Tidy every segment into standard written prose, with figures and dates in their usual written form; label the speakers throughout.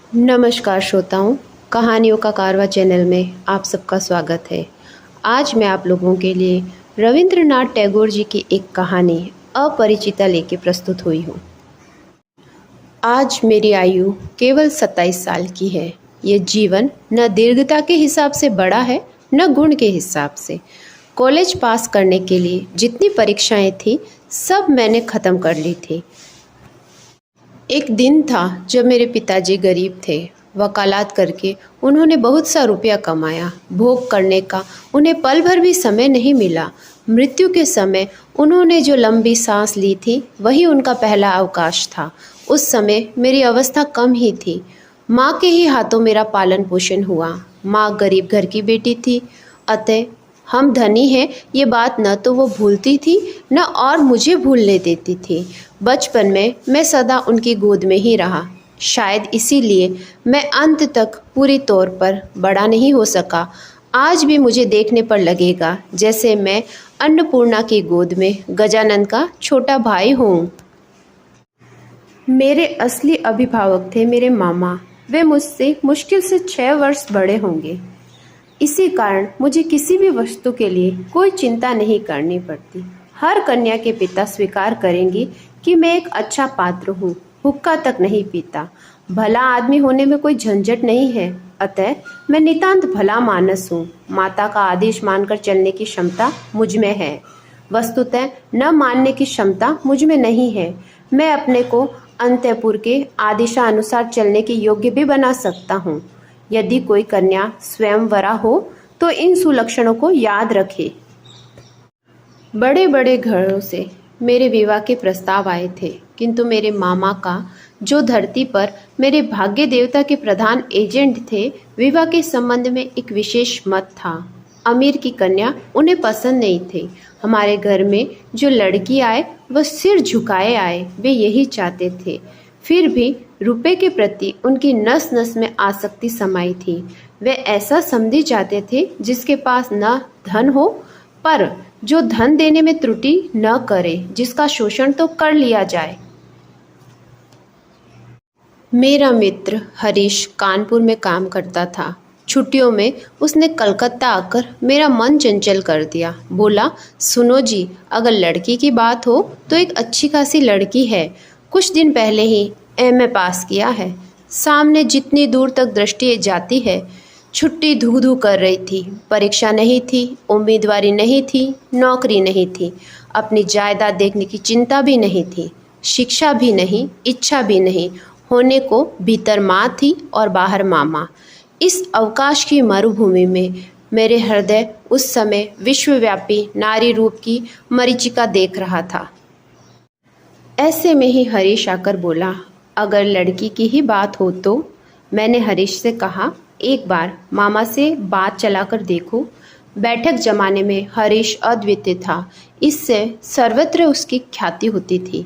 Speaker 1: नमस्कार श्रोताओं, कहानियों का कारवा चैनल में आप सबका स्वागत है। आज मैं आप लोगों के लिए रविंद्रनाथ टैगोर जी की एक कहानी अपरिचिता लेके प्रस्तुत हुई हूँ। आज मेरी आयु केवल 27 साल की है। ये जीवन न दीर्घता के हिसाब से बड़ा है न गुण के हिसाब से। कॉलेज पास करने के लिए जितनी परीक्षाएं थी सब मैंने ख़त्म कर ली थी। एक दिन था जब मेरे पिताजी गरीब थे। वकालत करके उन्होंने बहुत सा रुपया कमाया। भोग करने का उन्हें पल भर भी समय नहीं मिला। मृत्यु के समय उन्होंने जो लंबी सांस ली थी वही उनका पहला अवकाश था। उस समय मेरी अवस्था कम ही थी। माँ के ही हाथों मेरा पालन पोषण हुआ। माँ गरीब घर की बेटी थी, अतः हम धनी हैं ये बात न तो वो भूलती थी न और मुझे भूलने देती थी। बचपन में मैं सदा उनकी गोद में ही रहा। शायद इसीलिए मैं अंत तक पूरी तौर पर बड़ा नहीं हो सका। आज भी मुझे देखने पर लगेगा जैसे मैं अन्नपूर्णा की गोद में गजानन का छोटा भाई हूँ। मेरे असली अभिभावक थे मेरे मामा। वे मुझसे मुश्किल से 6 वर्ष बड़े होंगे। इसी कारण मुझे किसी भी वस्तु के लिए कोई चिंता नहीं करनी पड़ती। हर कन्या के पिता स्वीकार करेंगे कि मैं एक अच्छा पात्र हूँ। हुक्का तक नहीं पीता। भला आदमी होने में कोई झंझट नहीं है, अतः मैं नितांत भला मानस हूँ। माता का आदेश मानकर चलने की क्षमता मुझ में है, वस्तुतः न मानने की क्षमता मुझ में नहीं है। मैं अपने को अंतःपुर के आदेशानुसार चलने के योग्य भी बना सकता हूँ। यदि कोई कन्या स्वयंवरा हो तो इन सुलक्षणों को याद रखे। बड़े बड़े घरों से मेरे विवाह के प्रस्ताव आए थे, किंतु मेरे मामा का, जो धरती पर मेरे भाग्य देवता के प्रधान एजेंट थे, विवाह के संबंध में एक विशेष मत था। अमीर की कन्या उन्हें पसंद नहीं थी। हमारे घर में जो लड़की आए वह सिर झुकाए आए, वे यही चाहते थे। फिर भी रुपए के प्रति उनकी नस नस में आसक्ति समाई थी। वे ऐसा समझी चाहते थे जिसके पास न धन हो पर जो धन देने में त्रुटि न करे, जिसका शोषण तो कर लिया जाए। मेरा मित्र हरीश कानपुर में काम करता था। छुट्टियों में उसने कलकत्ता आकर मेरा मन चंचल कर दिया। बोला, सुनो जी, अगर लड़की की बात हो तो एक अच्छी खासी लड़की है। कुछ दिन पहले ही एमए पास किया है। सामने जितनी दूर तक दृष्टि जाती है। छुट्टी धू धू कर रही थी। परीक्षा नहीं थी, उम्मीदवारी नहीं थी, नौकरी नहीं थी, अपनी जायदाद देखने की चिंता भी नहीं थी, शिक्षा भी नहीं, इच्छा भी नहीं। होने को भीतर माँ थी और बाहर मामा। इस अवकाश की मरुभूमि में मेरे हृदय उस समय विश्वव्यापी नारी रूप की मरीचिका देख रहा था। ऐसे में ही हरीश आकर बोला, अगर लड़की की ही बात हो तो। मैंने हरीश से कहा, एक बार मामा से बात चलाकर देखो। बैठक जमाने में हरीश अद्वितीय था। इससे सर्वत्र उसकी ख्याति होती थी।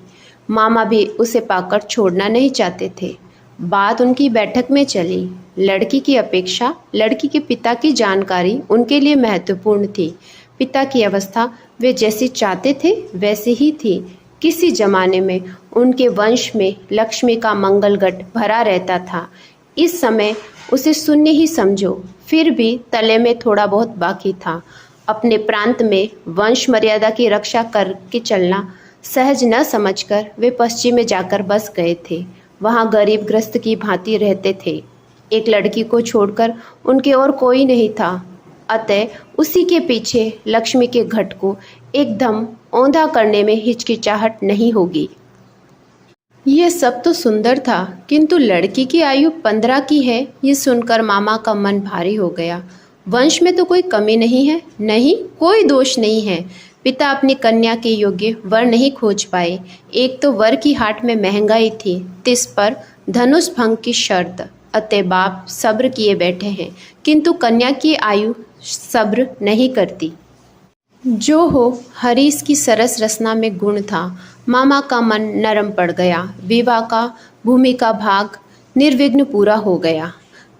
Speaker 1: मामा भी उसे पाकर छोड़ना नहीं चाहते थे। बात उनकी बैठक में चली। लड़की की अपेक्षा लड़की के पिता की जानकारी उनके लिए महत्वपूर्ण थी। पिता की अवस्था वे जैसी चाहते थे वैसे ही थी। किसी जमाने में उनके वंश में लक्ष्मी का मंगलगट भरा रहता था। इस समय उसे शून्य ही समझो। फिर भी तले में थोड़ा बहुत बाकी था। अपने प्रांत में वंश मर्यादा की रक्षा करके चलना सहज न समझकर वे पश्चिम में जाकर बस गए थे। वहाँ गरीब ग्रस्त की भांति रहते थे। एक लड़की को छोड़कर उनके और कोई नहीं था। अतः उसी के पीछे लक्ष्मी के घट को एकदम औंधा करने में हिचकिचाहट नहीं होगी। यह सब तो सुंदर था, किंतु लड़की की आयु 15 की है, ये सुनकर मामा का मन भारी हो गया। वंश में तो कोई कमी नहीं है, नहीं कोई दोष नहीं है। पिता अपनी कन्या के योग्य वर नहीं खोज पाए। एक तो वर की हाट में महंगाई थी, तिस पर धनुष भंग की शर्त। अतः बाप सब्र किए बैठे हैं, किंतु कन्या की आयु सब्र नहीं करती। जो हो, हरीश की सरस रसना में गुण था। मामा का मन नरम पड़ गया। विवाह का भूमि का भाग निर्विघ्न पूरा हो गया।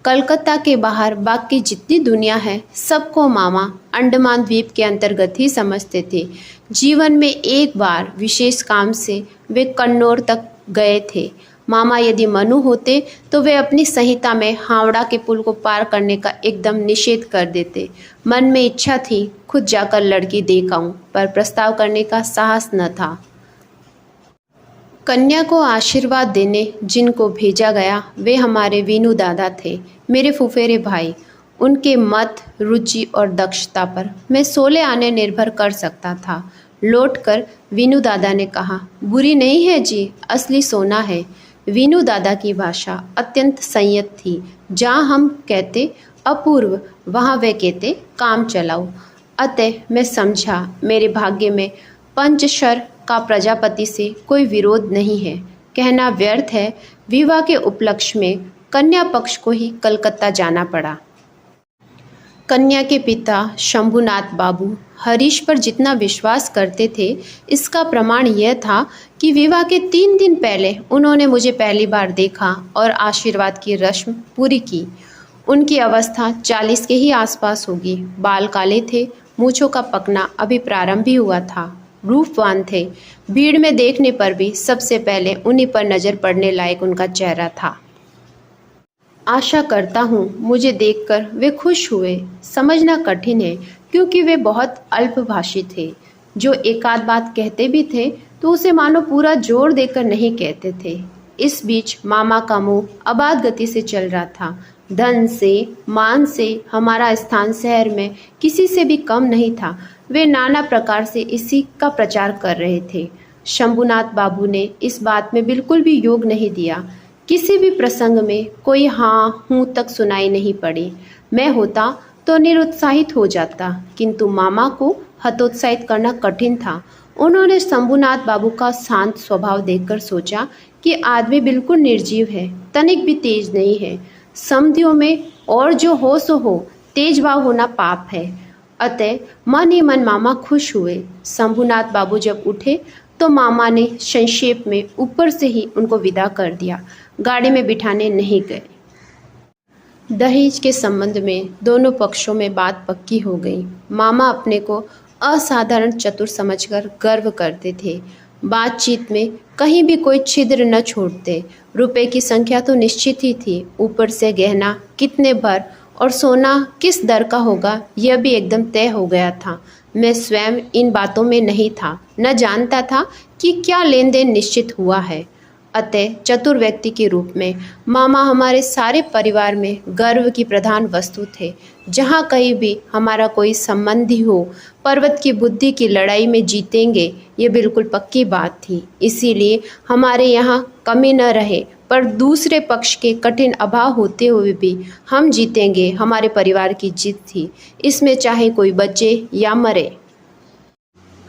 Speaker 1: कलकत्ता के बाहर बाकी जितनी दुनिया है सबको मामा अंडमान द्वीप के अंतर्गत ही समझते थे। जीवन में एक बार विशेष काम से वे कन्नौर तक गए थे। मामा यदि मनु होते तो वे अपनी संहिता में हावड़ा के पुल को पार करने का एकदम निषेध कर देते। मन में इच्छा थी खुद जाकर लड़की देख आऊं, पर प्रस्ताव करने का साहस न था। कन्या को आशीर्वाद देने जिनको भेजा गया वे हमारे वीनू दादा थे, मेरे फुफेरे भाई। उनके मत, रुचि और दक्षता पर मैं 16 आने निर्भर कर सकता था। लौटकर वीनू दादा ने कहा, बुरी नहीं है जी, असली सोना है। वीनू दादा की भाषा अत्यंत संयत थी। जहाँ हम कहते अपूर्व, वहाँ वे कहते काम चलाओ। अतः मैं समझा मेरे भाग्य में पंचशर का प्रजापति से कोई विरोध नहीं है। कहना व्यर्थ है, विवाह के उपलक्ष्य में कन्या पक्ष को ही कलकत्ता जाना पड़ा। कन्या के पिता शंभुनाथ बाबू हरीश पर जितना विश्वास करते थे, इसका प्रमाण यह था कि विवाह के 3 दिन पहले उन्होंने मुझे पहली बार देखा और आशीर्वाद की रस्म पूरी की। उनकी अवस्था 40 के ही आसपास होगी। बाल काले थे, मूंछों का पकना अभी प्रारंभ ही हुआ था। रूपवान थे। भीड़ में देखने पर भी सबसे पहले उन्हीं पर नजर पड़ने लायक उनका चेहरा था। आशा करता हूँ मुझे देखकर वे खुश हुए। समझना कठिन है क्योंकि वे बहुत अल्पभाषी थे। जो एकाध बात कहते भी थे तो उसे मानो पूरा जोर देकर नहीं कहते थे। इस बीच मामा का मुंह अबाध गति से चल रहा था। धन से, मान से हमारा स्थान शहर में किसी से भी कम नहीं था। वे नाना प्रकार से इसी का प्रचार कर रहे थे। शंभुनाथ बाबू ने इस बात में बिल्कुल भी योग नहीं दिया। किसी भी प्रसंग में कोई हाँ हूँ तक सुनाई नहीं पड़ी। मैं होता तो निरुत्साहित हो जाता, किंतु मामा को हतोत्साहित करना कठिन था। उन्होंने शंभुनाथ बाबू का शांत स्वभाव देखकर सोचा कि आदमी बिल्कुल निर्जीव है, तनिक भी तेज नहीं है। समधियों में और जो हो सो हो, तेज भाव होना पाप है। अतः मन ही मन मामा खुश हुए। शंभुनाथ बाबू जब उठे तो मामा ने संक्षेप में ऊपर से ही उनको विदा कर दिया। गाड़ी में बिठाने नहीं गए। दहेज के संबंध में दोनों पक्षों में बात पक्की हो गई। मामा अपने को असाधारण चतुर समझकर गर्व करते थे। बातचीत में कहीं भी कोई छिद्र न छोड़ते। रुपए की संख्या तो निश्चित ही थी, ऊपर से गहना कितने भर और सोना किस दर का होगा यह भी एकदम तय हो गया था। मैं स्वयं इन बातों में नहीं था, न जानता था कि क्या लेन देन निश्चित हुआ है। अतः चतुर व्यक्ति के रूप में मामा हमारे सारे परिवार में गर्व की प्रधान वस्तु थे। जहाँ कहीं भी हमारा कोई संबंधी हो, पर्वत की बुद्धि की लड़ाई में जीतेंगे, ये बिल्कुल पक्की बात थी। इसीलिए हमारे यहाँ कमी न रहे, पर दूसरे पक्ष के कठिन अभाव होते हुए भी हम जीतेंगे, हमारे परिवार की जीत थी। इसमें चाहे कोई बचे या मरे।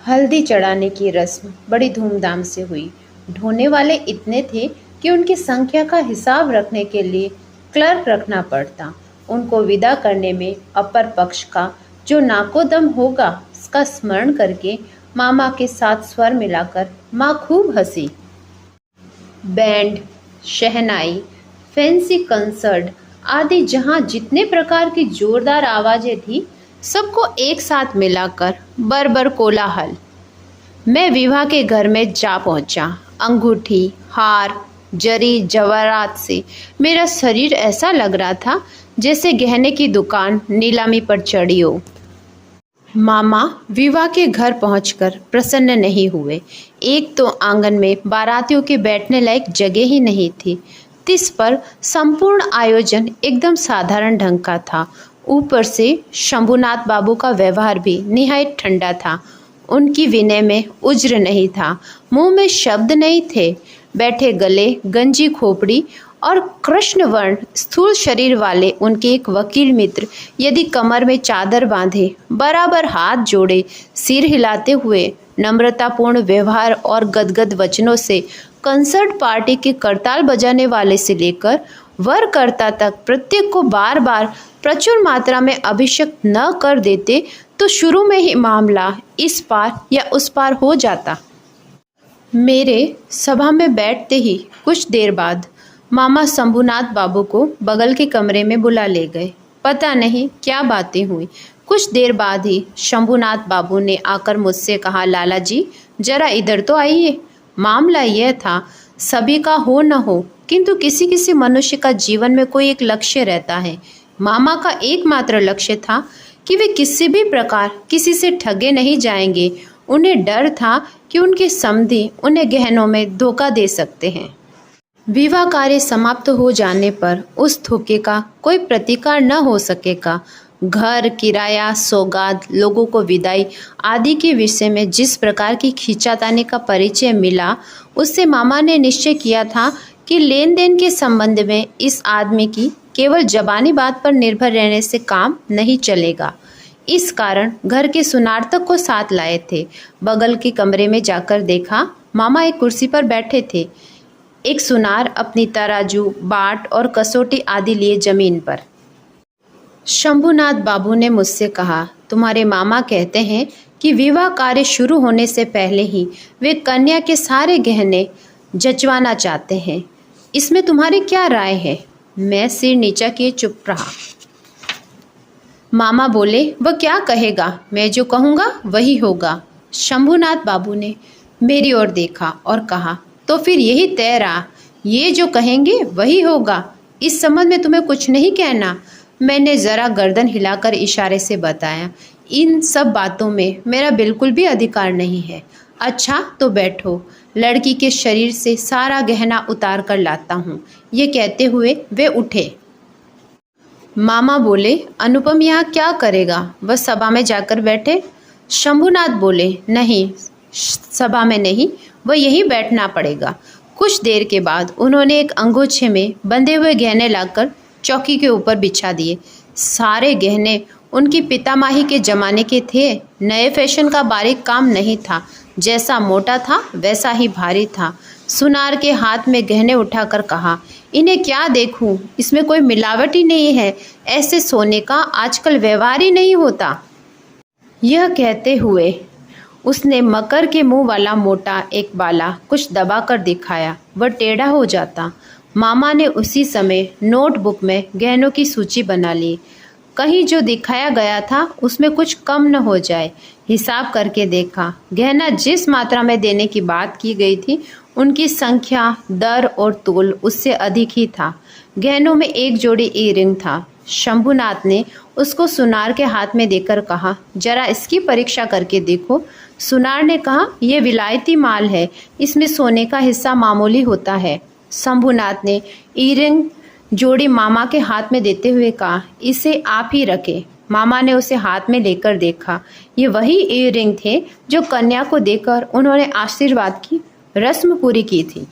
Speaker 1: हल्दी चढ़ाने की रस्म बड़ी धूमधाम से हुई। ढोने वाले इतने थे कि उनकी संख्या का हिसाब रखने के लिए क्लर्क रखना पड़ता। उनको विदा करने में अपर पक्ष का जो नाकोदम होगा, उसका स्मरण करके मामा के साथ स्वर मिलाकर माँ खूब हंसी। बैंड, शहनाई, फैंसी कंसर्ट आदि जहाँ जितने प्रकार की जोरदार आवाजें थी, सबको एक साथ मिलाकर बरबर कोलाहल। मैं विवाह के घर में जा पहुंचा। अंगूठी, हार, जरी जवाहरात से मेरा शरीर ऐसा लग रहा था जैसे गहने की दुकान नीलामी पर चढ़ी हो। मामा विवाह के घर पहुंचकर प्रसन्न नहीं हुए। एक तो आंगन में बारातियों के बैठने लायक जगह ही नहीं थी। तिस पर संपूर्ण आयोजन एकदम साधारण ढंग का था। ऊपर से शंभुनाथ बाबू का व्यवहार भी निहायत ठंडा था। उनकी विनय में उज्र नहीं था, मुंह में शब्द नहीं थे। बैठे गले, गंजी खोपड़ी और कृष्ण वर्ण स्थूल शरीर वाले उनके एक वकील मित्र यदि कमर में चादर बांधे, बराबर हाथ जोड़े, सिर हिलाते हुए नम्रतापूर्ण व्यवहार और गदगद वचनों से कंसर्ट पार्टी के करताल बजाने वाले से लेकर वरकर्ता तक प्रत्येक को बार बार प्रचुर मात्रा में अभिषेक न कर देते तो शुरू में ही मामला इस पार या उस पार हो जाता। मेरे सभा में बैठते ही कुछ देर बाद मामा शंभुनाथ बाबू को बगल के कमरे में बुला ले गए। पता नहीं क्या बातें हुई। कुछ देर बाद ही शंभुनाथ बाबू ने आकर मुझसे कहा, लाला जी जरा इधर तो आइए। मामला यह था, सभी का हो न हो, किंतु किसी किसी मनुष्य का जीवन में कोई एक लक्ष्य रहता है। मामा का एकमात्र लक्ष्य था कि वे किसी भी प्रकार किसी से ठगे नहीं जाएंगे। उन्हें डर था कि उनके समधी उन्हें गहनों में धोखा दे सकते हैं। विवाह कार्य समाप्त हो जाने पर उस धोखे का कोई प्रतिकार न हो सकेगा। घर, किराया, सौगात, लोगों को विदाई आदि के विषय में जिस प्रकार की खींचातानी का परिचय मिला, उससे मामा ने निश्चय किया था कि लेन देन के संबंध में इस आदमी की केवल जबानी बात पर निर्भर रहने से काम नहीं चलेगा। इस कारण घर के सुनार तक को साथ लाए थे। बगल के कमरे में जाकर देखा, मामा एक कुर्सी पर बैठे थे। एक सुनार अपनी तराजू, बाट और कसौटी आदि लिए जमीन पर। शंभुनाथ बाबू ने मुझसे कहा, तुम्हारे मामा कहते हैं कि विवाह कार्य शुरू होने से पहले ही वे कन्या के सारे गहने जचवाना चाहते हैं। इसमें तुम्हारी क्या राय है? मैं सिर नीचा किए चुप रहा। मामा बोले, वह क्या कहेगा, मैं जो कहूँगा वही होगा। शंभुनाथ बाबू ने मेरी ओर देखा और कहा, तो फिर यही तय रहा, ये जो कहेंगे वही होगा। इस संबंध में तुम्हें कुछ नहीं कहना। मैंने ज़रा गर्दन हिलाकर इशारे से बताया, इन सब बातों में मेरा बिल्कुल भी अधिकार नहीं है। अच्छा तो बैठो, लड़की के शरीर से सारा गहना उतार कर लाता हूँ। ये कहते हुए वे उठे। मामा बोले, अनुपम यहाँ क्या करेगा? वह सभा में जाकर बैठे। शंभुनाथ बोले, नहीं, सभा में नहीं, वह यहीं बैठना पड़ेगा। कुछ देर के बाद उन्होंने एक अंगोछे में बंधे हुए गहने लाकर चौकी के ऊपर बिछा दिए। सारे गहने उनकी पितामाही के जमाने के थे। नए फैशन का बारीक काम नहीं था। जैसा मोटा था वैसा ही भारी था। सुनार के हाथ में गहने उठाकर कहा, इन्हें क्या देखूं, इसमें कोई मिलावट ही नहीं है। ऐसे सोने का आजकल व्यवहार ही नहीं होता। यह कहते हुए उसने मकर के मुंह वाला मोटा एक बाला कुछ दबाकर दिखाया। वह टेढ़ा हो जाता। मामा ने उसी समय नोटबुक में गहनों की सूची बना ली। कहीं जो दिखाया गया था उसमें कुछ कम न हो जाए। हिसाब करके देखा, गहना जिस मात्रा में देने की बात की गई थी, उनकी संख्या, दर और तोल उससे अधिक ही था। गहनों में एक जोड़ी ईयरिंग था। शंभुनाथ ने उसको सुनार के हाथ में देकर कहा, जरा इसकी परीक्षा करके देखो। सुनार ने कहा, यह विलायती माल है, इसमें सोने का हिस्सा मामूली होता है। शंभुनाथ ने ईयरिंग जोड़ी मामा के हाथ में देते हुए कहा, इसे आप ही रखें। मामा ने उसे हाथ में लेकर देखा। ये वही ईयरिंग थे जो कन्या को देकर उन्होंने आशीर्वाद की रस्म पूरी की थी।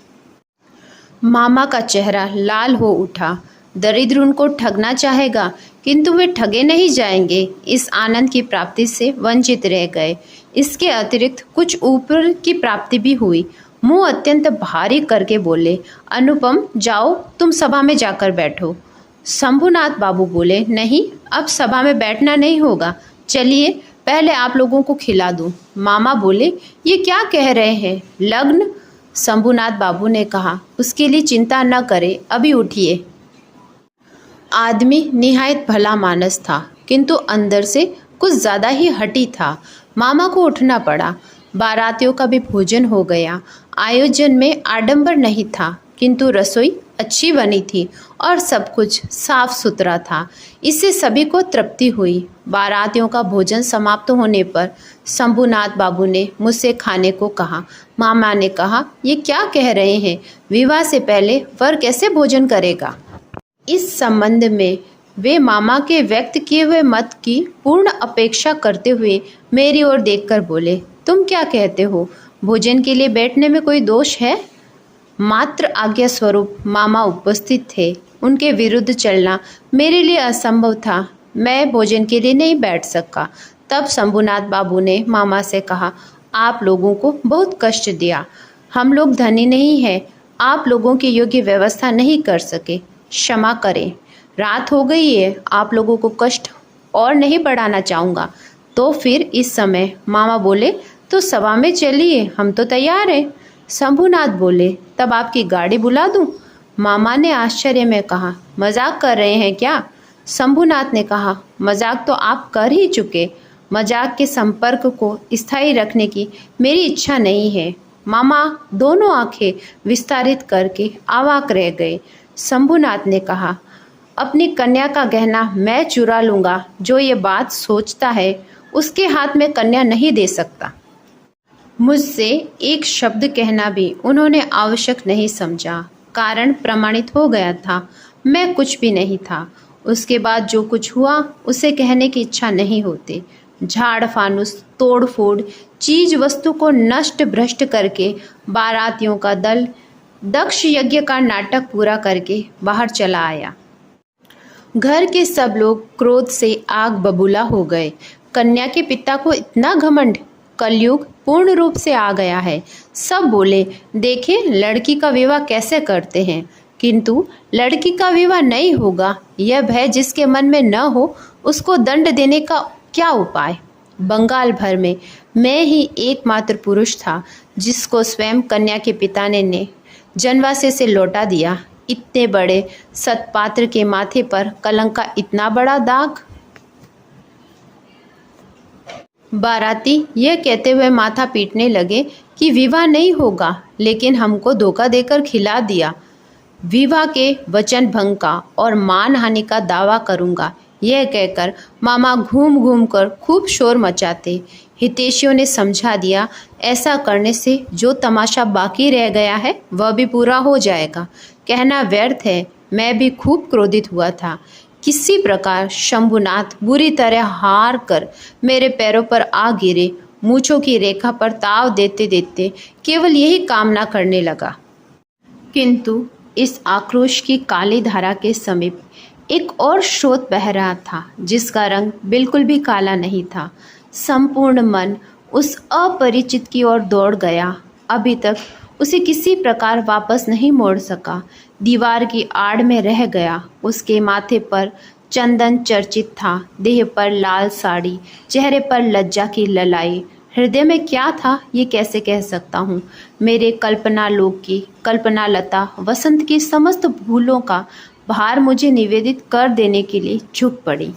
Speaker 1: मामा का चेहरा लाल हो उठा। दरिद्र उनको ठगना चाहेगा, किंतु वे ठगे नहीं जाएंगे। इस आनंद की प्राप्ति से वंचित रह गए। इसके अतिरिक्त कुछ ऊपर की प्राप्ति भी हुई। मुंह अत्यंत भारी करके बोले, अनुपम जाओ, तुम सभा में जाकर बैठो। शंभुनाथ बाबू बोले, नहीं, अब सभा में बैठना नहीं होगा। चलिए पहले आप लोगों को खिला दूं। मामा बोले, ये क्या कह रहे हैं, लग्न? शंभुनाथ बाबू ने कहा, उसके लिए चिंता न करें, अभी उठिए। आदमी निहायत भला मानस था, किंतु अंदर से कुछ ज़्यादा ही हठी था। मामा को उठना पड़ा। बारातियों का भी भोजन हो गया। आयोजन में आडंबर नहीं था, किंतु रसोई अच्छी बनी थी और सब कुछ साफ सुथरा था। इससे सभी को तृप्ति हुई। बारातियों का भोजन समाप्त होने पर शंभुनाथ बाबू ने मुझसे खाने को कहा। मामा ने कहा, ये क्या कह रहे हैं, विवाह से पहले वर कैसे भोजन करेगा? इस संबंध में वे मामा के व्यक्त किए हुए मत की पूर्ण अपेक्षा करते हुए मेरी ओर देखकर बोले, तुम क्या कहते हो, भोजन के लिए बैठने में कोई दोष है? मात्र आज्ञा स्वरूप मामा उपस्थित थे। उनके विरुद्ध चलना मेरे लिए असंभव था। मैं भोजन के लिए नहीं बैठ सका। तब शंभुनाथ बाबू ने मामा से कहा, आप लोगों को बहुत कष्ट दिया। हम लोग धनी नहीं हैं, आप लोगों की योग्य व्यवस्था नहीं कर सके, क्षमा करें। रात हो गई है, आप लोगों को कष्ट और नहीं बढ़ाना चाहूँगा। तो फिर इस समय मामा बोले, तो सभा में चलिए, हम तो तैयार हैं। शंभुनाथ बोले, तब आपकी गाड़ी बुला दूं? मामा ने आश्चर्य में कहा, मजाक कर रहे हैं क्या? शंभुनाथ ने कहा, मजाक तो आप कर ही चुके। मजाक के संपर्क को स्थायी रखने की मेरी इच्छा नहीं है। मामा दोनों आंखें विस्तारित करके अवाक रह गए। शंभुनाथ ने कहा, अपनी कन्या का गहना मैं चुरा लूंगा। जो ये बात सोचता है उसके हाथ में कन्या नहीं दे सकता। मुझसे एक शब्द कहना भी उन्होंने आवश्यक नहीं समझा। कारण प्रमाणित हो गया था, मैं कुछ भी नहीं था। उसके बाद जो कुछ हुआ उसे कहने की इच्छा नहीं होती। झाड़ फानुस, तोड़ फोड़, चीज वस्तु को नष्ट भ्रष्ट करके बारातियों का दल दक्ष यज्ञ का नाटक पूरा करके बाहर चला आया। घर के सब लोग क्रोध से आग बबूला हो गए। कन्या के पिता को इतना घमंड! कलयुग पूर्ण रूप से आ गया है। सब बोले, देखें लड़की का विवाह कैसे करते हैं। किंतु लड़की का विवाह नहीं होगा, यह भय जिसके मन में न हो उसको दंड देने का क्या उपाय। बंगाल भर में मैं ही एकमात्र पुरुष था जिसको स्वयं कन्या के पिता ने जनवासे से लौटा दिया। इतने बड़े सत्पात्र के माथे पर कलंक का इतना बड़ा दाग। बाराती यह कहते हुए माथा पीटने लगे कि विवाह नहीं होगा, लेकिन हमको धोखा देकर खिला दिया। विवाह के वचन भंग का और मानहानि का दावा करूंगा, यह कहकर मामा घूम घूम कर खूब शोर मचाते। हितैषियों ने समझा दिया, ऐसा करने से जो तमाशा बाकी रह गया है वह भी पूरा हो जाएगा। कहना व्यर्थ है, मैं भी खूब क्रोधित हुआ था। किसी प्रकार शंभुनाथ बुरी तरह हार कर मेरे पैरों पर आ गिरे। मूंछों की रेखा पर ताव देते देते केवल यही कामना करने लगा। किंतु इस आक्रोश की काली धारा के समीप एक और स्रोत बह रहा था, जिसका रंग बिल्कुल भी काला नहीं था। संपूर्ण मन उस अपरिचित की ओर दौड़ गया। अभी तक उसे किसी प्रकार वापस नहीं मोड़ सका। दीवार की आड़ में रह गया। उसके माथे पर चंदन चर्चित था, देह पर लाल साड़ी, चेहरे पर लज्जा की ललाई। हृदय में क्या था ये कैसे कह सकता हूँ। मेरे कल्पना लोक की कल्पना लता वसंत की समस्त भूलों का भार मुझे निवेदित कर देने के लिए झुक पड़ी।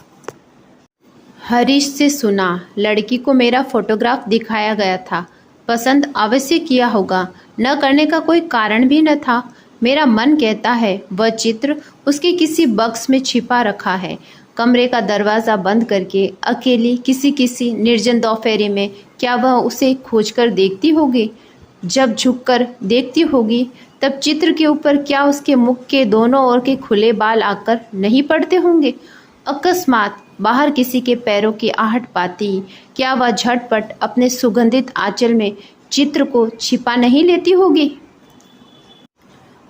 Speaker 1: हरीश से सुना, लड़की को मेरा फोटोग्राफ दिखाया गया था। पसंद अवश्य किया होगा, न करने का कोई कारण भी न था। मेरा मन कहता है वह चित्र उसके किसी बक्स में छिपा रखा है। कमरे का दरवाज़ा बंद करके अकेली किसी निर्जन दोपहरी में क्या वह उसे खोजकर देखती होगी। जब झुककर देखती होगी तब चित्र के ऊपर क्या उसके मुख के दोनों ओर के खुले बाल आकर नहीं पड़ते होंगे। अकस्मात बाहर किसी के पैरों की आहट पाती, क्या वह झटपट अपने सुगंधित आंचल में चित्र को छिपा नहीं लेती होगी।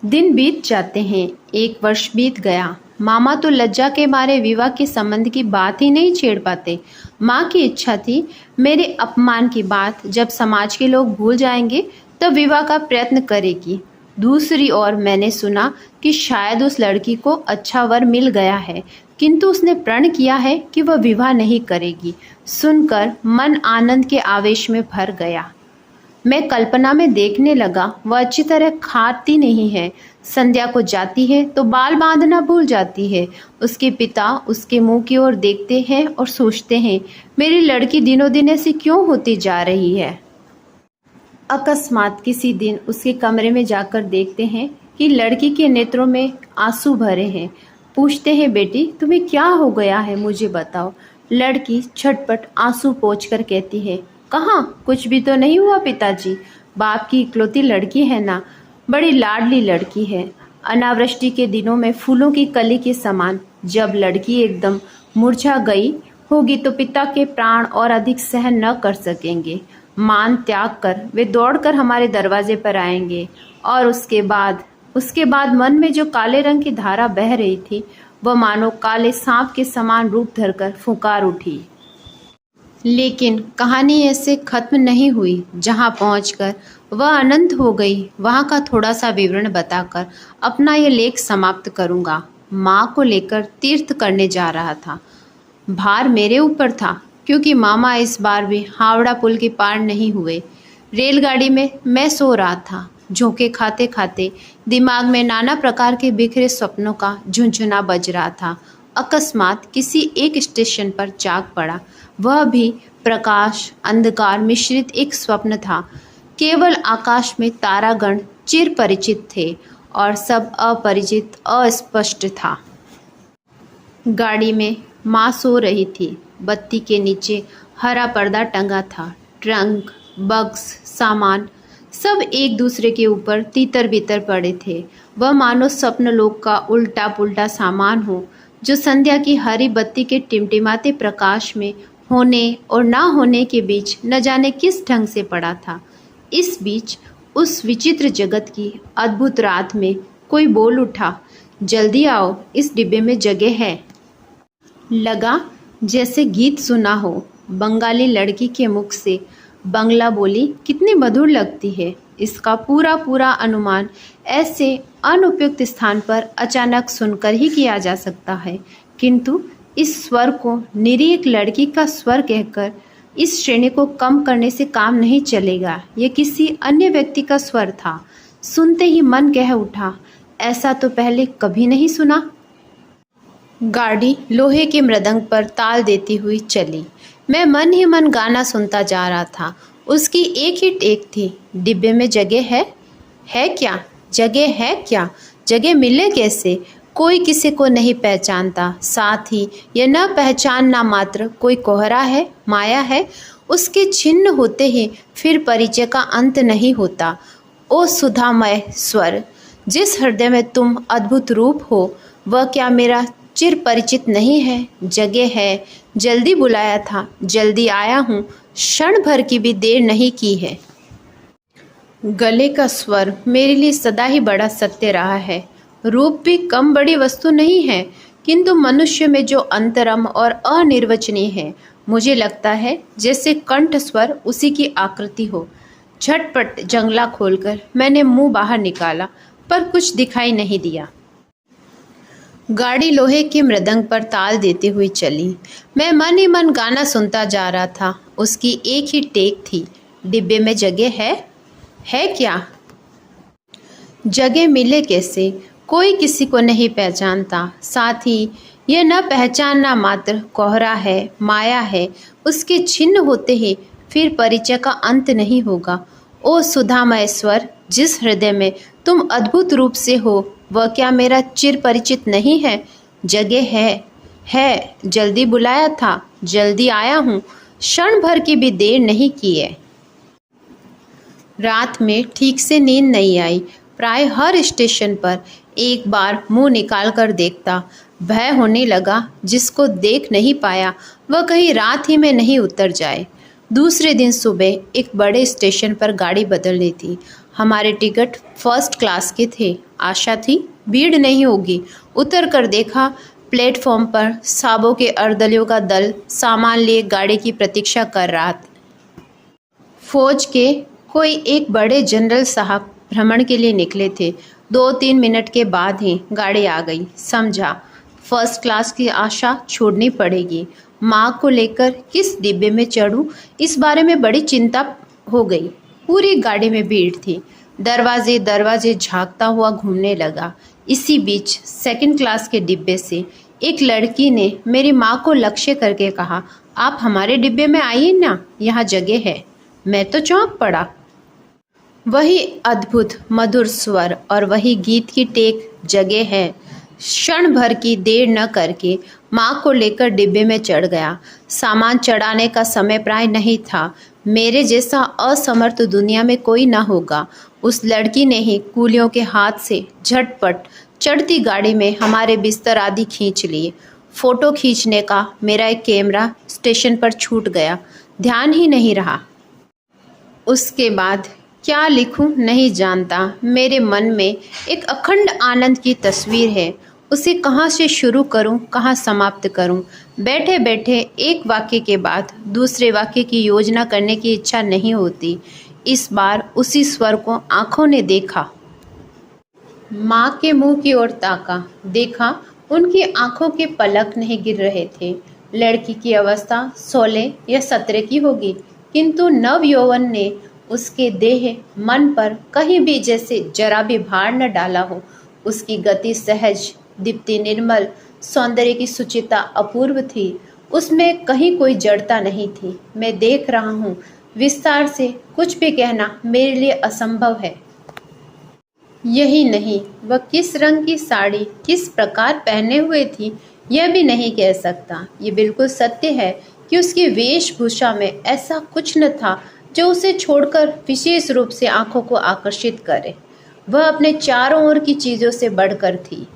Speaker 1: दिन बीत जाते हैं। 1 वर्ष बीत गया। मामा तो लज्जा के मारे विवाह के संबंध की बात ही नहीं छेड़ पाते। माँ की इच्छा थी मेरे अपमान की बात जब समाज के लोग भूल जाएंगे तब विवाह का प्रयत्न करेगी। दूसरी ओर मैंने सुना कि शायद उस लड़की को अच्छा वर मिल गया है, किंतु उसने प्रण किया है कि वह विवाह नहीं करेगी। सुनकर मन आनंद के आवेश में भर गया। मैं कल्पना में देखने लगा, वह अच्छी तरह खाती नहीं है। संध्या को जाती है तो बाल बांधना भूल जाती है। उसके पिता उसके मुंह की ओर देखते हैं और सोचते हैं, मेरी लड़की दिनों दिन ऐसी क्यों होती जा रही है। अकस्मात किसी दिन उसके कमरे में जाकर देखते हैं कि लड़की के नेत्रों में आंसू भरे हैं। पूछते हैं, बेटी तुम्हें क्या हो गया है, मुझे बताओ। लड़की छटपट आंसू पोंछकर कहती है, कहाँ, कुछ भी तो नहीं हुआ पिताजी। बाप की इकलौती लड़की है ना, बड़ी लाडली लड़की है। अनावृष्टि के दिनों में फूलों की कली के समान जब लड़की एकदम मुरझा गई होगी तो पिता के प्राण और अधिक सहन न कर सकेंगे। मान त्याग कर वे दौड़कर हमारे दरवाजे पर आएंगे और उसके बाद मन में जो काले रंग की धारा बह रही थी वह मानो काले सांप के समान रूप धरकर फुंकार उठी। लेकिन कहानी ऐसे खत्म नहीं हुई। जहाँ पहुंचकर वह अनंत हो गई, वहाँ का थोड़ा सा विवरण बताकर अपना ये लेख समाप्त करूँगा। माँ को लेकर तीर्थ करने जा रहा था। भार मेरे ऊपर था क्योंकि मामा इस बार भी हावड़ा पुल के पार नहीं हुए। रेलगाड़ी में मैं सो रहा था। झोंके खाते खाते दिमाग में नाना प्रकार के बिखरे सपनों का झुंझुना बज रहा था। अकस्मात किसी एक स्टेशन पर जाग पड़ा। वह भी प्रकाश अंधकार मिश्रित एक स्वप्न था। केवल आकाश में तारागण चिर परिचित थे और सब अपरिचित अस्पष्ट था। गाड़ी में माँ सो रही थी। बत्ती के नीचे हरा पर्दा टंगा था। ट्रंक, बक्स, सामान सब एक दूसरे के ऊपर तीतर बीतर पड़े थे। वह मानो स्वप्नलोक का उल्टा पुल्टा सामान हो जो संध्या की हरी बत्ती के टिमटिमाते प्रकाश में होने और ना होने के बीच न जाने किस ढंग से पड़ा था। इस बीच उस विचित्र जगत की अद्भुत रात में कोई बोल उठा, जल्दी आओ, इस डिब्बे में जगह है। लगा जैसे गीत सुना हो। बंगाली लड़की के मुख से बंगला बोली कितनी मधुर लगती है। इसका पूरा पूरा अनुमान ऐसे अनुपयुक्त स्थान पर अचानक सुनकर ही किया जा सकता है, किंतु इस स्वर को निरीह लड़की का स्वर कहकर इस श्रेणी को कम करने से काम नहीं चलेगा। यह किसी अन्य व्यक्ति का स्वर था। सुनते ही मन कह उठा, ऐसा तो पहले कभी नहीं सुना। गाड़ी लोहे के मृदंग पर ताल देती हुई चली। मैं मन ही मन गाना सुनता जा रहा था। उसकी एक ही टेक थी, डिब्बे में जगह है? है क्या? जगह है क्या? जगह मिले कैसे? कोई किसी को नहीं पहचानता। साथ ही यह न पहचानना मात्र कोई कोहरा है, माया है। उसके छिन्न होते ही फिर परिचय का अंत नहीं होता। ओ सुधामय स्वर, जिस हृदय में तुम अद्भुत रूप हो, वह क्या मेरा चिर परिचित नहीं है? जगह है, जल्दी बुलाया था, जल्दी आया हूँ, क्षण भर की भी देर नहीं की है। गले का स्वर मेरे लिए सदा ही बड़ा सत्य रहा है। रूप भी कम बड़ी वस्तु नहीं है, किंतु मनुष्य में जो अंतरम और अनिर्वचनीय है, मुझे लगता है जैसे कंठ स्वर उसी की आकृति हो। झटपट जंगला खोलकर मैंने मुंह बाहर निकाला, पर कुछ दिखाई नहीं दिया। गाड़ी लोहे के मृदंग पर ताल देती हुई चली। मैं मन ही मन गाना सुनता जा रहा था। उसकी एक ही टेक थी, डिब्बे में जगह है? है क्या? जगह मिले कैसे? कोई किसी को नहीं पहचानता। साथ ही यह न पहचानना मात्र कोहरा है, माया है। उसके छिन्न होते ही फिर परिचय का अंत नहीं होगा। ओ सुधामय स्वर, जिस हृदय में तुम अद्भुत रूप से हो, वह क्या मेरा चिर परिचित नहीं है? जगह है, जल्दी बुलाया था, जल्दी आया हूँ, क्षण भर की भी देर नहीं की है। रात में ठीक से नींद नहीं आई। प्राय हर स्टेशन पर एक बार मुंह निकाल कर देखता। भय होने लगा, जिसको देख नहीं पाया वह कहीं रात ही में नहीं उतर जाए। दूसरे दिन सुबह एक बड़े स्टेशन पर गाड़ी बदलनी थी। हमारे टिकट फर्स्ट क्लास के थे। आशा थी भीड़ नहीं होगी। उतर कर देखा, प्लेटफॉर्म पर साबों के अर्दलियों का दल सामान लिए गाड़ी की प्रतीक्षा कर रहा था। फौज के कोई एक बड़े जनरल साहब भ्रमण के लिए निकले थे। 2-3 मिनट के बाद ही गाड़ी आ गई। समझा फर्स्ट क्लास की आशा छोड़नी पड़ेगी। माँ को लेकर किस डिब्बे में चढ़ूं, इस बारे में बड़ी चिंता हो गई। पूरी गाड़ी में भीड़ थी। दरवाजे दरवाजे झांकता हुआ घूमने लगा। इसी बीच सेकंड क्लास के डिब्बे से एक लड़की ने मेरी माँ को लक्ष्य करके कहा, आप हमारे डिब्बे में आइए ना, यहाँ जगह है। मैं तो चौंक पड़ा। वही अद्भुत मधुर स्वर और वही गीत की टेक, जगह है। क्षण भर की देर न करके माँ को लेकर डिब्बे में चढ़ गया। सामान चढ़ाने का समय प्राय नहीं था। मेरे जैसा असमर्थ दुनिया में कोई न होगा। उस लड़की ने ही कूलियों के हाथ से झटपट चढ़ती गाड़ी में हमारे बिस्तर आदि खींच लिए। फोटो खींचने का मेरा एक कैमरा स्टेशन पर छूट गया, ध्यान ही नहीं रहा। उसके बाद क्या लिखूं नहीं जानता। मेरे मन में एक अखंड आनंद की तस्वीर है। उसे कहाँ से शुरू करूं, कहाँ समाप्त करूं। बैठे बैठे एक वाक्य के बाद दूसरे वाक्य की योजना करने की इच्छा नहीं होती। इस बार उसी स्वर को आंखों ने देखा। माँ के मुंह की ओर ताका, देखा उनकी आंखों के पलक नहीं गिर रहे थे। लड़की की अवस्था 16 या 17 की होगी, किंतु नव यौवन ने उसके देह मन पर कहीं भी जैसे जरा भी भार न डाला हो। उसकी गति सहज, दीप्ति निर्मल, सौंदर्य की सुचिता अपूर्व थी। उसमें कहीं कोई जड़ता नहीं थी। मैं देख रहा हूँ विस्तार से कुछ भी कहना मेरे लिए असंभव है। यही नहीं, वह किस रंग की साड़ी किस प्रकार पहने हुए थी यह भी नहीं कह सकता। ये बिल्कुल सत्य है कि उसकी वेशभूषा में ऐसा कुछ न था जो उसे छोड़कर विशेष रूप से आंखों को आकर्षित करे। वह अपने चारों ओर की चीजों से बढ़कर थी।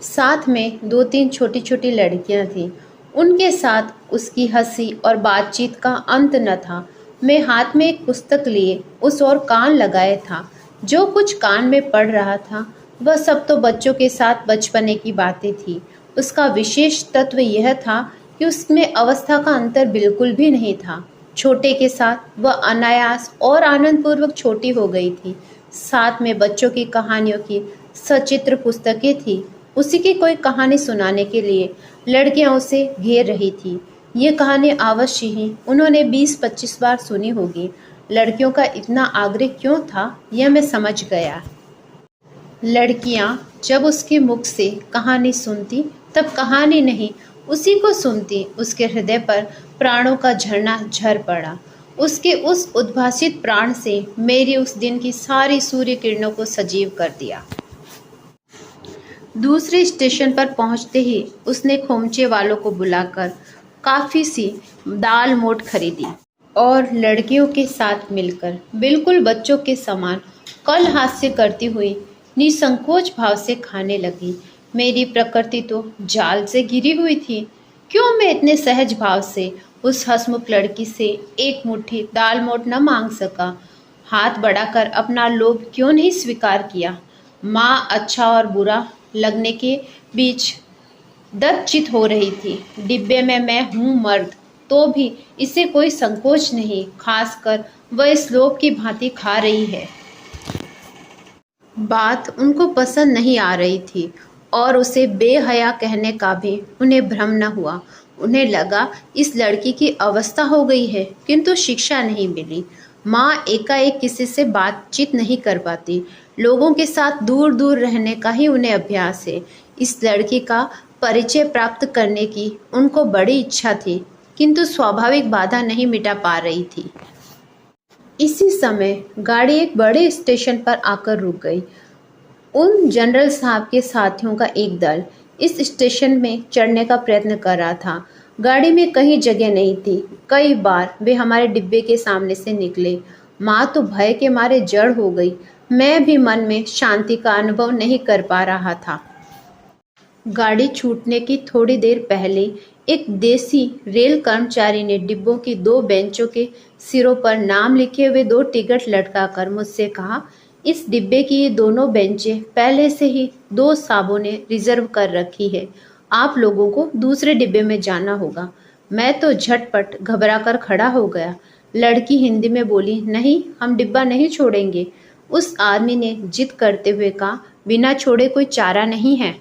Speaker 1: साथ में 2-3 छोटी-छोटी लड़कियां थीं। उनके साथ उसकी हंसी और बातचीत का अंत न था। मैं हाथ में एक पुस्तक लिए उस ओर कान लगाए था। जो कुछ कान में पड़ रहा था वह सब तो बच्चों के साथ बचपने की बातें थी। उसका विशेष तत्व यह था कि उसमें अवस्था का अंतर बिल्कुल भी नहीं था। छोटे के साथ वह अनायास और आनंदपूर्वक छोटी हो गई थी। साथ में बच्चों की कहानियों की सचित्र पुस्तकें थी। उसी की कोई कहानी सुनाने के लिए लड़कियां उसे घेर रही थी। ये कहानी अवश्य ही उन्होंने 20-25 बार सुनी होगी। लड़कियों का इतना आग्रह क्यों था यह मैं समझ गया। लड़कियां जब उसके मुख से कहानी सुनती तब कहानी नहीं उसी को सुनती। उसके हृदय पर प्राणों का झरना झर पड़ा। उसके उस उद्भासित प्राण से मेरी उस दिन की सारी सूर्य किरणों को सजीव कर दिया। दूसरे स्टेशन पर पहुंचते ही उसने खोमचे वालों को बुलाकर काफी सी दाल मोठ खरीदी और लड़कियों के साथ मिलकर बिल्कुल बच्चों के समान कल हास्य करती हुई निसंकोच भाव से खाने लगी। मेरी प्रकृति तो जाल से घिरी हुई थी। क्यों मैं इतने सहज भाव से उस हंसमुख लड़की से एक मुट्ठी दाल मोठ न मांग सका? हाथ बढ़ाकर अपना लोभ क्यों नहीं स्वीकार किया? माँ अच्छा और बुरा लगने के बीच दत्तचित हो रही थी। डिब्बे में मैं हूँ मर्द तो भी इसे कोई संकोच नहीं, खासकर वह इस लोभ की भांति खा रही है। बात उनको पसंद नहीं आ रही थी और उसे बेहया कहने का भी उन्हें भ्रम न हुआ। उन्हें लगा इस लड़की की अवस्था हो गई है, किंतु शिक्षा नहीं मिली। माँ एकाएक किसी से बातचीत नहीं कर पाती। लोगों के साथ दूर दूर रहने का ही उन्हें अभ्यास है। इस लड़की का परिचय प्राप्त करने की उनको बड़ी इच्छा थी, किंतु स्वाभाविक बाधा नहीं मिटा पा रही थी। इसी समय गाड़ी एक बड़े स्टेशन पर आकर रुक गई। उन जनरल साहब के साथियों का एक दल इस स्टेशन में चढ़ने का प्रयत्न कर रहा था। गाड़ी में कहीं जगह नहीं थी। कई बार वे हमारे डिब्बे के सामने से निकले। माँ तो भय के मारे जड़ हो गई। मैं भी मन में शांति का अनुभव नहीं कर पा रहा था। गाड़ी छूटने की थोड़ी देर पहले एक देसी रेल कर्मचारी ने डिब्बों की 2 बेंचों के सिरों पर नाम लिखे हुए 2 टिकट लटकाकर मुझसे कहा, इस डिब्बे की ये दोनों बेंचें पहले से ही 2 साहबों ने रिजर्व कर रखी है। आप लोगों को दूसरे डिब्बे में जाना होगा। मैं तो झटपट घबराकर खड़ा हो गया। लड़की हिंदी में बोली, नहीं, हम डिब्बा नहीं छोड़ेंगे। उस आदमी ने जिद करते हुए कहा, बिना छोड़े कोई चारा नहीं है।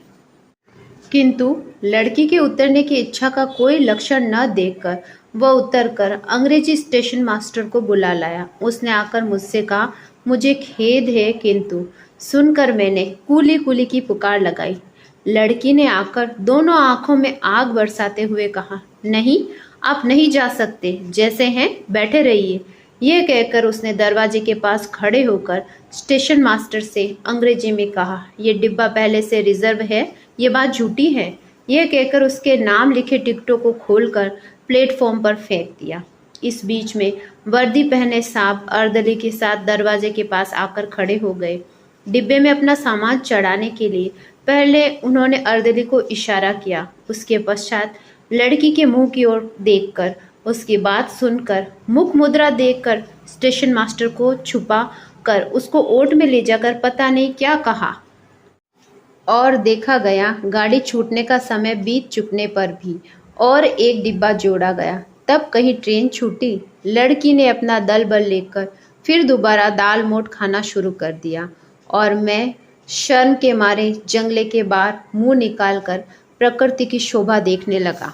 Speaker 1: किंतु लड़की के उतरने की इच्छा का कोई लक्षण न देखकर वह उतरकर अंग्रेजी स्टेशन मास्टर को बुला लाया। उसने आकर मुझसे कहा, मुझे खेद है, किंतु। सुनकर मैंने कूली कूली की पुकार लगाई। लड़की ने आकर दोनों आंखों में आग बरसाते हुए कहा, नहीं, आप नहीं जा सकते। जैसे हैं बैठे रहिए। यह कहकर उसने दरवाजे के पास खड़े होकर स्टेशन मास्टर से अंग्रेजी में कहा, यह डिब्बा पहले से रिजर्व है, ये बात झूठी है। यह कहकर उसके नाम लिखे टिकटों को खोलकर प्लेटफॉर्म पर फेंक दिया। इस बीच में वर्दी पहने साहब अर्दली के साथ दरवाजे के पास आकर खड़े हो गए। डिब्बे में अपना सामान चढ़ाने के लिए पहले उन्होंने अर्दली को इशारा किया, उसके पश्चात लड़की के मुंह की ओर देखकर, उसकी बात सुनकर, मुख मुद्रा देखकर स्टेशन मास्टर को छुपा कर उसको ओट में ले जाकर पता नहीं क्या कहा। और देखा गया गाड़ी छूटने का समय बीत चुकने पर भी और एक डिब्बा जोड़ा गया। तब कहीं ट्रेन छूटी। लड़की ने अपना दल बल लेकर फिर दोबारा दाल मोठ खाना शुरू कर दिया और मैं शर्म के मारे जंगले के बाहर मुंह निकालकर प्रकृति की शोभा देखने लगा।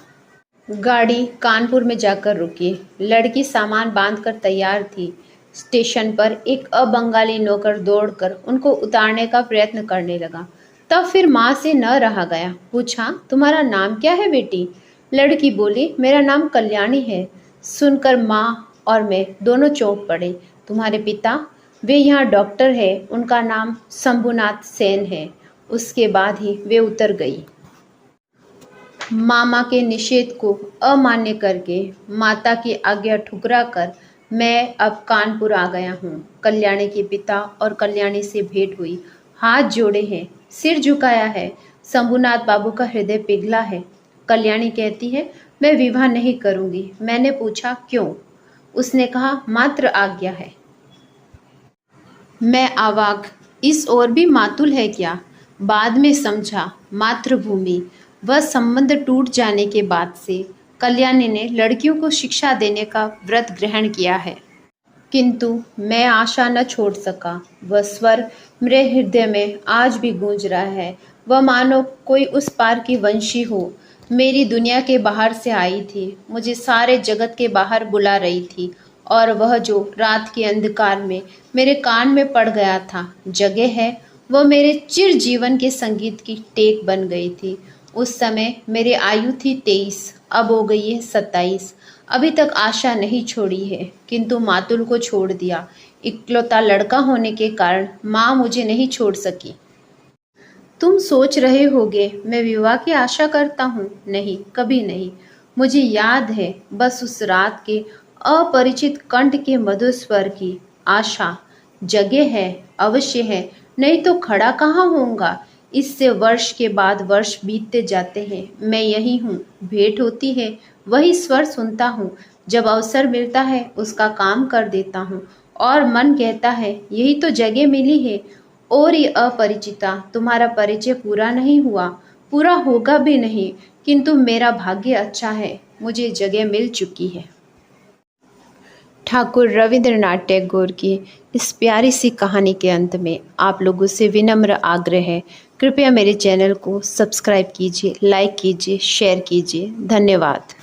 Speaker 1: गाड़ी कानपुर में जाकर रुकी। लड़की सामान बांधकर तैयार थी। स्टेशन पर एक अबंगाली नौकर दौड़कर उनको उतारने का प्रयत्न करने लगा। तब फिर माँ से न रहा गया। पूछा, तुम्हारा नाम क्या है बेटी? लड़की बोली, मेरा नाम कल्याणी है। सुनकर माँ और मैं दोनों चौंक पड़े। तुम्हारे पिता? वे यहाँ डॉक्टर है, उनका नाम शंभुनाथ सेन है। उसके बाद ही वे उतर गई। मामा के निषेध को अमान्य करके, माता की आज्ञा ठुकरा कर मैं अब कानपुर आ गया हूँ। कल्याणी के पिता और कल्याणी से भेंट हुई, हाथ जोड़े हैं, सिर झुकाया है। शंभुनाथ बाबू का हृदय पिघला है। कल्याणी कहती है, मैं विवाह नहीं करूँगी। मैंने पूछा क्यों? उसने कहा, मात्र आज्ञा है। मैं अवाक, इस ओर भी मातुल है क्या? बाद में समझा, मातृभूमि। वह संबंध टूट जाने के बाद से कल्याणी ने लड़कियों को शिक्षा देने का व्रत ग्रहण किया है, किंतु मैं आशा न छोड़ सका। वह स्वर मेरे हृदय में आज भी गूंज रहा है। वह मानो कोई उस पार की वंशी हो, मेरी दुनिया के बाहर से आई थी, मुझे सारे जगत के बाहर बुला रही थी। और वह जो रात के अंधकार में मेरे कान में पड़ गया था, जगह है, वह मेरे चिर जीवन के संगीत की टेक बन गई थी। उस समय मेरी आयु थी 23, अब हो गई है 27। अभी तक आशा नहीं छोड़ी है, किंतु मातुल को छोड़ दिया। इकलौता लड़का होने के कारण माँ मुझे नहीं छोड़ सकी। तुम सोच रहे होगे मैं विवाह की आशा करता हूँ। नहीं, कभी नहीं। मुझे याद है बस उस रात के अपरिचित कंठ के मधुर स्वर की आशा। जगह है, अवश्य है, नहीं तो खड़ा कहाँ होऊंगा। इससे वर्ष के बाद वर्ष बीतते जाते हैं। मैं यही हूँ, भेंट होती है, वही स्वर सुनता हूँ। जब अवसर मिलता है उसका काम कर देता हूँ, और मन कहता है यही तो जगह मिली है। और ये अपरिचिता, तुम्हारा परिचय पूरा नहीं हुआ, पूरा होगा भी नहीं, किंतु मेरा भाग्य अच्छा है, मुझे जगह मिल चुकी है। ठाकुर रविंद्रनाथ टैगोर की इस प्यारी सी कहानी के अंत में आप लोगों से विनम्र आग्रह है, कृपया मेरे चैनल को सब्सक्राइब कीजिए, लाइक कीजिए, शेयर कीजिए। धन्यवाद।